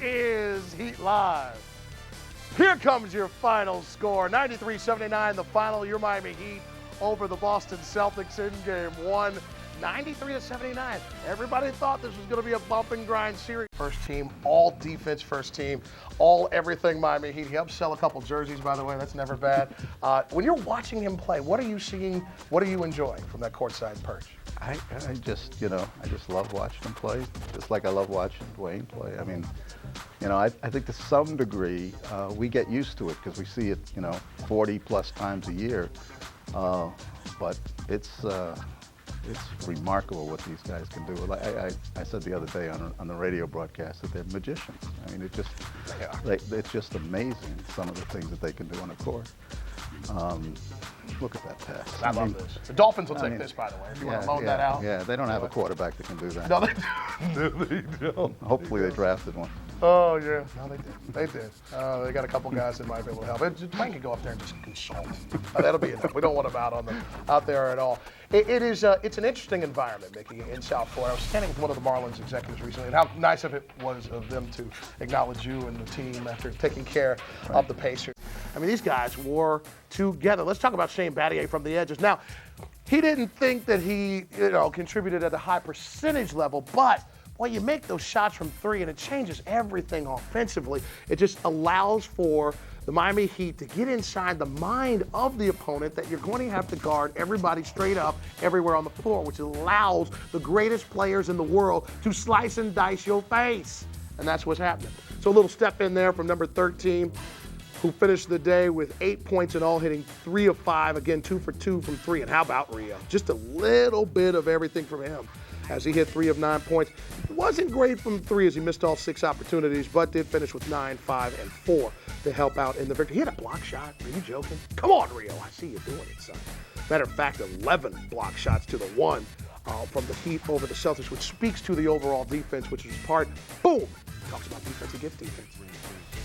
is Heat Live. Here comes your final score, 93-79, the final. Your Miami Heat over the Boston Celtics in Game 1, 93-79. Everybody thought this was going to be a bump and grind series. First team, all defense first team, all everything Miami Heat. He helped sell a couple jerseys, by the way. That's never bad. When you're watching him play, what are you seeing? What are you enjoying from that courtside perch? I just love watching him play, just like I love watching Dwayne play. I mean, I think to some degree we get used to it because we see it, 40 plus times a year. But it's remarkable what these guys can do. I said the other day on the radio broadcast that they're magicians. I mean, it's just amazing some of the things that they can do on the court. Look at that pass. I love this. The Dolphins will take this, by the way, if you want to loan that out. Yeah, they don't have a quarterback that can do that. No, they don't. Hopefully they drafted one. Oh, yeah. No, they did. They did. They got a couple guys that might be able to help. Dwayne can go up there and just consult. That'll be enough. We don't want him out there at all. It's an interesting environment, Mickey, in South Florida. I was standing with one of the Marlins executives recently, and how nice of it was of them to acknowledge you and the team after taking care of the Pacers. I mean, these guys were together. Let's talk about Shane Battier from the edges. Now, he didn't think that he, contributed at a high percentage level, but boy, you make those shots from three, and it changes everything offensively. It just allows for the Miami Heat to get inside the mind of the opponent that you're going to have to guard everybody straight up everywhere on the floor, which allows the greatest players in the world to slice and dice your face. And that's what's happening. So a little step in there from number 13, who finished the day with 8 points in all, hitting 3 of 5, again 2 for 2 from 3. And how about Rio? Just a little bit of everything from him as he hit 3 of 9 points. It wasn't great from 3 as he missed all 6 opportunities, but did finish with 9, 5, and 4 to help out in the victory. He had a block shot. Are you joking? Come on, Rio. I see you doing it, son. Matter of fact, 11 block shots to the 1 from the Heat over the Celtics, which speaks to the overall defense, which is part, boom, talks about defense against defense.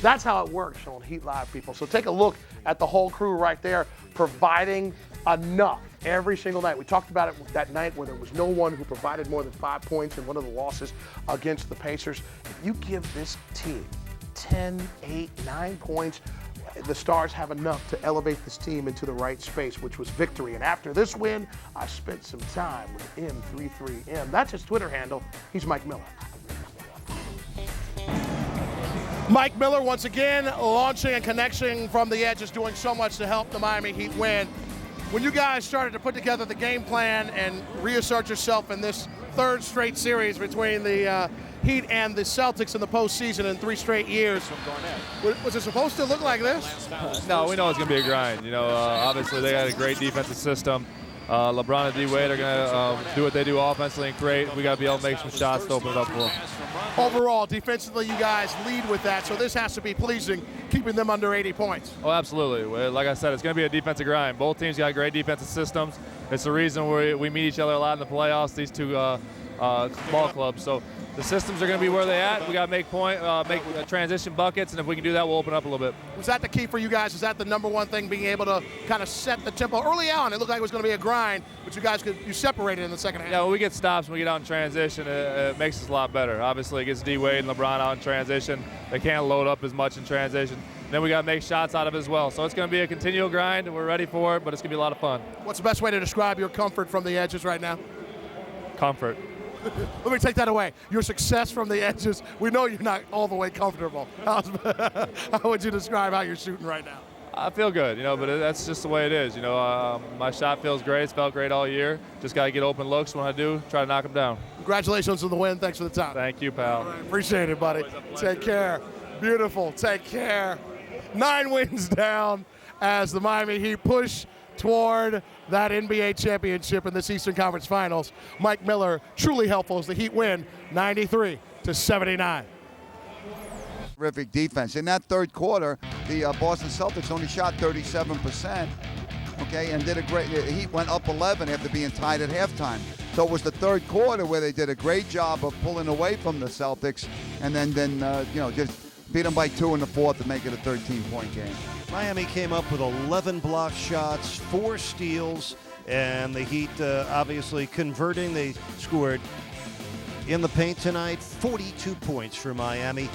That's how it works on Heat Live, people. So take a look at the whole crew right there, providing enough every single night. We talked about it that night where there was no one who provided more than 5 points in one of the losses against the Pacers. If you give this team 10, 8, 9 points, the Stars have enough to elevate this team into the right space, which was victory. And after this win, I spent some time with M33M. That's his Twitter handle. He's Mike Miller. Mike Miller, once again, launching and connecting from the edges, doing so much to help the Miami Heat win. When you guys started to put together the game plan and reassert yourself in this third straight series between the Heat and the Celtics in the postseason in 3 straight years, was it supposed to look like this? No, we know it's going to be a grind. Obviously they got a great defensive system. LeBron and D-Wade are going to do what they do offensively and create. We got to be able to make some shots to open it up for them. Overall, defensively, you guys lead with that, so this has to be pleasing, keeping them under 80 points. Oh, absolutely. Like I said, it's going to be a defensive grind. Both teams got great defensive systems. It's the reason we meet each other a lot in the playoffs, these two ball clubs. So the systems are going to be where they're at. We got to make transition buckets, and if we can do that, we'll open up a little bit. Was that the key for you guys? Was that the number one thing, being able to kind of set the tempo? Early on, it looked like it was going to be a grind, but you separated in the second half. Yeah, when we get stops, when we get out in transition, it makes us a lot better. Obviously, it gets D-Wade and LeBron out in transition. They can't load up as much in transition. And then we got to make shots out of it as well. So it's going to be a continual grind, and we're ready for it, but it's going to be a lot of fun. What's the best way to describe your comfort from the edges right now? Comfort. Let me take that away. Your success from the edges, we know you're not all the way comfortable. How would you describe how you're shooting right now? I feel good, but that's just the way it is. My shot feels great. It's felt great all year. Just got to get open looks when I do, try to knock them down. Congratulations on the win. Thanks for the time. Thank you, pal. Right, appreciate it, buddy. Take care. Beautiful. Take care. 9 wins down as the Miami Heat push toward that NBA championship in this Eastern Conference Finals. Mike Miller, truly helpful as the Heat win 93-79. Terrific defense. In that third quarter, the Boston Celtics only shot 37%, okay, and did a great. The Heat went up 11 after being tied at halftime. So it was the third quarter where they did a great job of pulling away from the Celtics, and then just beat them by 2 in the fourth to make it a 13-point game. Miami came up with 11 block shots, 4 steals, and the Heat obviously converting. They scored in the paint tonight, 42 points for Miami.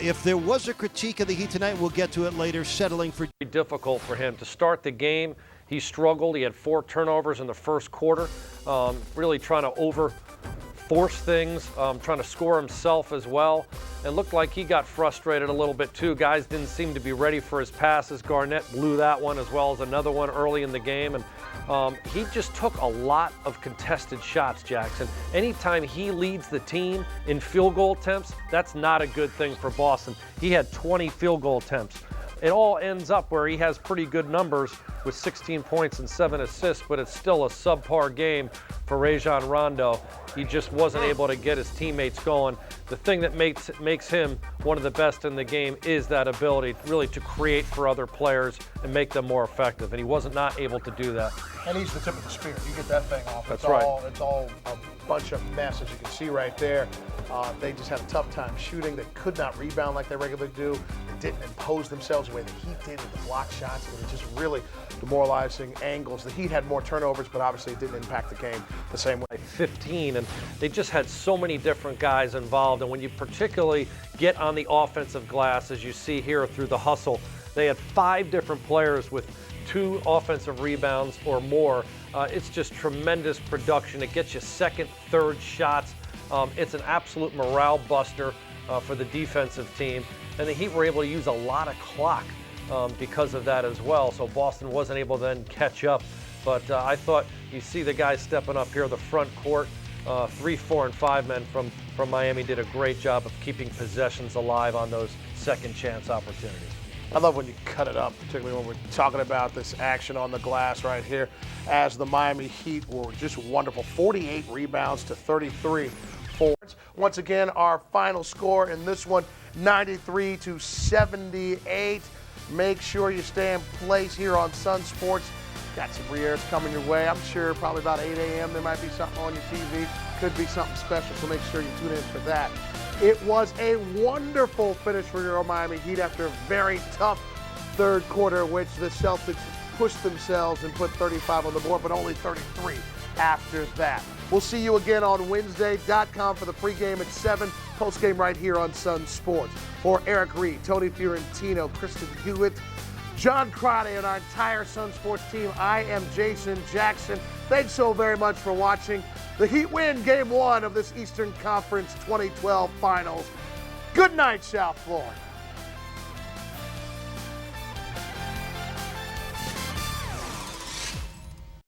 If there was a critique of the Heat tonight, we'll get to it later, settling for difficult for him to start the game. He struggled. He had 4 turnovers in the first quarter, really trying to force things, trying to score himself as well. And looked like he got frustrated a little bit too. Guys didn't seem to be ready for his passes. Garnett blew that one as well as another one early in the game. And he just took a lot of contested shots, Jackson. Anytime he leads the team in field goal attempts, that's not a good thing for Boston. He had 20 field goal attempts. It all ends up where he has pretty good numbers with 16 points and 7 assists, but it's still a subpar game for Rajon Rondo. He just wasn't able to get his teammates going. The thing that makes him one of the best in the game is that ability really to create for other players and make them more effective, and he wasn't not able to do that. And he's the tip of the spear. You get that thing off. That's right. It's all a bunch of mess, as you can see right there. They just had a tough time shooting. They could not rebound like they regularly do. They didn't impose themselves the way the Heat did with the block shots. It was just really demoralizing angles. The Heat had more turnovers, but obviously it didn't impact the game the same way. 15, and they just had so many different guys involved. And when you particularly get on the offensive glass, as you see here through the hustle, they had 5 different players with 2 offensive rebounds or more. It's just tremendous production. It gets you second, third shots. It's an absolute morale buster for the defensive team. And the Heat were able to use a lot of clock because of that as well. So Boston wasn't able to then catch up. But I thought you see the guys stepping up here, the front court. 3, 4, and 5 men from Miami did a great job of keeping possessions alive on those second chance opportunities. I love when you cut it up, particularly when we're talking about this action on the glass right here, as the Miami Heat were just wonderful. 48 rebounds to 33 forwards. Once again, our final score in this one, 93 to 78. Make sure you stay in place here on Sunsports. Got some re-airs coming your way. I'm sure probably about 8 a.m. there might be something on your TV. Could be something special, so make sure you tune in for that. It was a wonderful finish for your Miami Heat after a very tough third quarter, which the Celtics pushed themselves and put 35 on the board, but only 33 after that. We'll see you again on Wednesday.com for the pregame at 7, postgame right here on Sun Sports. For Eric Reed, Tony Fiorentino, Kristen Hewitt, John Crotty, and our entire Sun Sports team, I am Jason Jackson. Thanks so very much for watching. The Heat win Game 1 of this Eastern Conference 2012 Finals. Good night, South Florida.